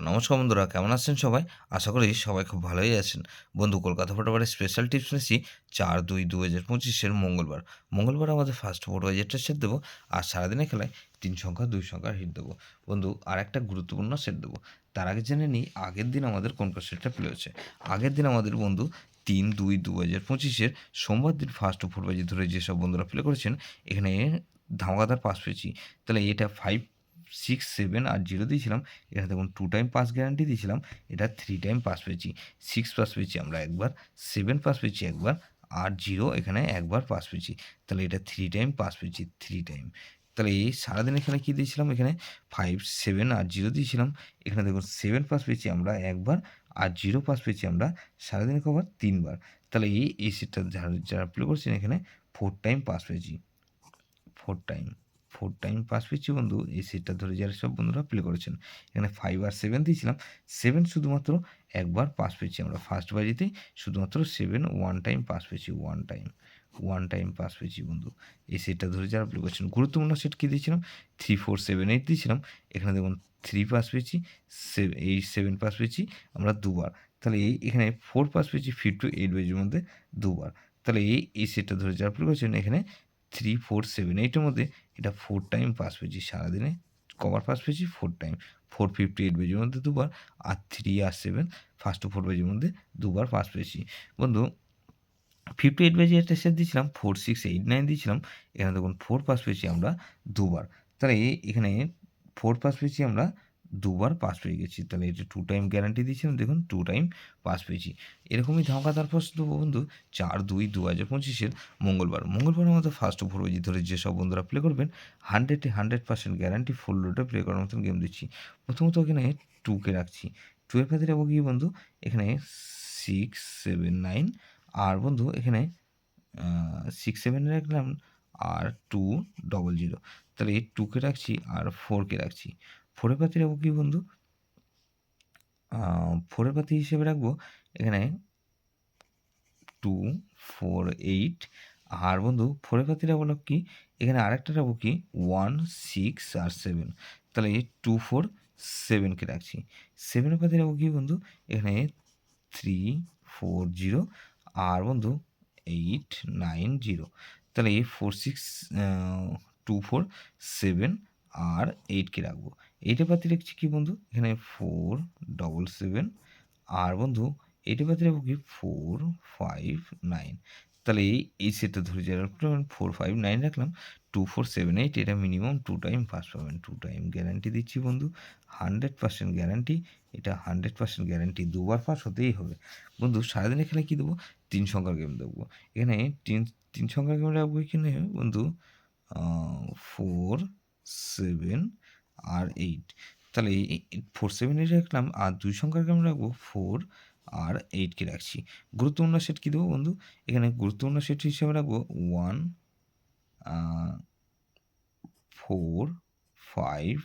নমস্কার বন্ধুরা, কেমন আছেন সবাই? আশা করি সবাই খুব ভালোই আছেন। বন্ধু, কলকাতা ফুটবলের স্পেশাল টিপস নিয়েছি 4-2-2025 মঙ্গলবার। মঙ্গলবার আমাদের ফার্স্ট ফুটবলার সেট দেবো, আর সারাদিনের খেলায় 3 সংখ্যা 2 সংখ্যার হিট দেবো। বন্ধু, আর একটা গুরুত্বপূর্ণ সেট দেবো। তার আগে জেনে নিই আগের দিন আমাদের কোন সেটটা প্লে হচ্ছে। আগের দিন আমাদের বন্ধু 3-2-2025 সোমবার দিন ফার্স্ট ফুটবল ধরে যেসব বন্ধুরা প্লে করেছেন, এখানে ধামাকাদার পাস পেয়েছি। তাহলে এটা 5, 6, 7 আর 0 দিয়েছিলাম। এখানে দেখুন 2 টাইম পাস গ্যারান্টি দিয়েছিলাম, এটা 3 টাইম পাস পেয়েছি। 6 পাস পেয়েছি আমরা একবার, 7 পাস পেয়েছি একবার, আর 0 এখানে একবার পাস পেয়েছি। তাহলে এটা 3 টাইম পাস পেয়েছি, 3 টাইম। তাহলে এই সারাদিনের খেলায় কী দিয়েছিলাম, এখানে 5, 7 আর 0 দিয়েছিলাম। এখানে দেখুন 7 পাস পেয়েছি আমরা একবার, আর 0 পাস পেয়েছি আমরা সারাদিনে কবার 3 বার। তাহলে এই সেটটা যারা প্লে করছেন এখানে 4 টাইম পাস পেয়েছি, 4 টাইম। 4 টাইম পাস পেয়েছি বন্ধু এই সেটটা ধরে যারা সব বন্ধুরা প্লে করেছেন। এখানে 5 আর 7 দিয়েছিলাম। 7 শুধুমাত্র একবার পাস পেয়েছি আমরা ফার্স্ট বাজিতেই, শুধুমাত্র 7 1 টাইম পাস পেয়েছি, 1 টাইম। 1 টাইম পাস পেয়েছি বন্ধু এই সেটটা ধরে যারা প্লে করছেন। গুরুত্বপূর্ণ সেট কী দিয়েছিলাম, 3 4 7 8 দিয়েছিলাম। এখানে দেখুন 3 পাস পেয়েছি, 7 পাস পেয়েছি আমরা দুবার। তাহলে এখানে 4 পাস পেয়েছি 5 to 8 বেজের মধ্যে দুবার। তাহলে এই সেটটা ধরে যারা প্লে করছেন এখানে 3 4 7 8 মধ্যে এটা 4 টাইম পাস পেয়েছি সারাদিনে। কবার পাস পেয়েছি? 4 টাইম। 458 পেজের মধ্যে দুবার, আর 3 আর 7 ফার্স্ট টু 4 পেজের মধ্যে দুবার পাস পেয়েছি। বন্ধু, 58 পেজে একটা সেট দিয়েছিলাম, 4 6 8 9 দিয়েছিলাম। এখানে দেখুন 4 পাস পেয়েছি আমরা দুবার। তাহলে এখানে 4 পাস পেয়েছি আমরা দুবার পাস পেয়ে গেছি। তাহলে এটা 2 টাইম গ্যারান্টি দিয়েছিলাম, দেখুন 2 টাইম পাস পেয়েছি। এরকমই ধামাকাদার পাস দেবো বন্ধু 4-2-2025 মঙ্গলবার। মঙ্গলবার আমাদের ফার্স্ট ওভার ধরে যেসব বন্ধুরা প্লে করবেন 100% গ্যারান্টি ফুল লোডে প্লে করার মতন গেম দিচ্ছি। প্রথমত এখানে 2 কে রাখছি। 2 এর পাশে রাখবো কি বন্ধু, এখানে 6 7 9, আর বন্ধু এখানে 6 7 রাখলাম, আর 2 0 0। তাহলে এই 2 কে রাখছি আর 4 কে রাখছি। 4 এর পাশে রাখবো কি বন্ধু, 4 এর পাশে হিসেবে রাখবো এখানে 2 4 8, আর বন্ধু 4 এর পাশে রাখবো কি, এখানে আরেকটা রাখবো কি 1 6 আর 7। তাহলে এই 2 4 7 কে রাখছি। 7 এর পাশে রাখবো কি বন্ধু, এখানে 3 4 0, আর বন্ধু 8 9 0। তাহলে এই 4 6 2 4 7 আর 8 কে রাখবো। 8 এর পাশে রাখছি কি বন্ধু, এখানে 4 7 7, আর বন্ধু 8 এর পাশে রাখবো কি 4 5 9। তাহলে এই সেটটা ধরে যারা 4 5 9 রাখলাম, 2 4 7 8, এটা মিনিমাম 2 টাইম পাস পাবেন। 2 টাইম গ্যারান্টি দিচ্ছি বন্ধু, 100% গ্যারান্টি। এটা 100% গ্যারান্টি, দুবার পাস হতেই হবে। বন্ধু, সারাদিনের খেলায় কী দেবো, 3 সংখ্যার গেম দেবো। এখানে 3 সংখ্যার গেম রাখবো এখানে বন্ধু 4 7 আর 8। তাহলে 4 7 8 রাখলাম, আর 2 সংখ্যার গেম রাখবো 4 আর 8 কে রাখছি। গুরুত্বপূর্ণ সেট কী দেবো বন্ধু, এখানে গুরুত্বপূর্ণ সেট হিসেবে রাখবো 1 4 5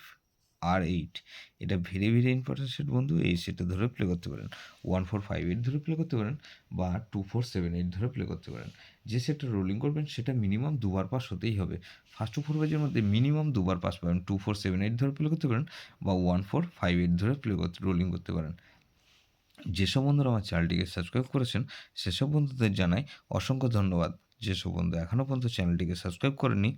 আর 8। এটা ভেরি ভেরি ইম্পর্টেন্ট সেট বন্ধু, এই সেটটা ধরে প্লে করতে পারেন। 1 4 5 8 ধরে প্লে করতে পারেন, বা 2 4 7 8 ধরে প্লে করতে পারেন। যে সেটটা রোলিং করবেন সেটা মিনিমাম দুবার পাস হতেই হবে। ফার্স্ট টু 4 পেজের মধ্যে মিনিমাম দুবার পাস পাবেন। 2 4 7 8 ধরে প্লে করতে পারেন, বা 1 4 5 8 ধরে প্লে করতে রোলিং করতে পারেন। যেসব বন্ধুরা আমার চ্যানেলটিকে সাবস্ক্রাইব করেছেন সেসব বন্ধুদের জানাই অসংখ্য ধন্যবাদ। যেসব বন্ধু এখনও পর্যন্ত চ্যানেলটিকে সাবস্ক্রাইব করেননি,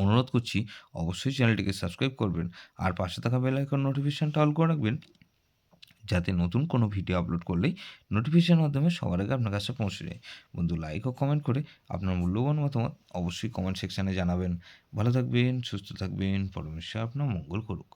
অনুরোধ করছি অবশ্যই চ্যানেলটিকে সাবস্ক্রাইব করবেন, আর পাশে থাকা বেল আইকন নোটিফিকেশনটা অল করে রাখবেন, যাতে নতুন কোনো ভিডিও আপলোড করলেই নোটিফিকেশনের মাধ্যমে সবার আগে আপনার কাছে পৌঁছে যায়। বন্ধু, লাইক ও কমেন্ট করে আপনার মূল্যবান মতামত অবশ্যই কমেন্ট সেকশানে জানাবেন। ভালো থাকবেন, সুস্থ থাকবেন, পরমেশ্বর আপনার মঙ্গল করুক।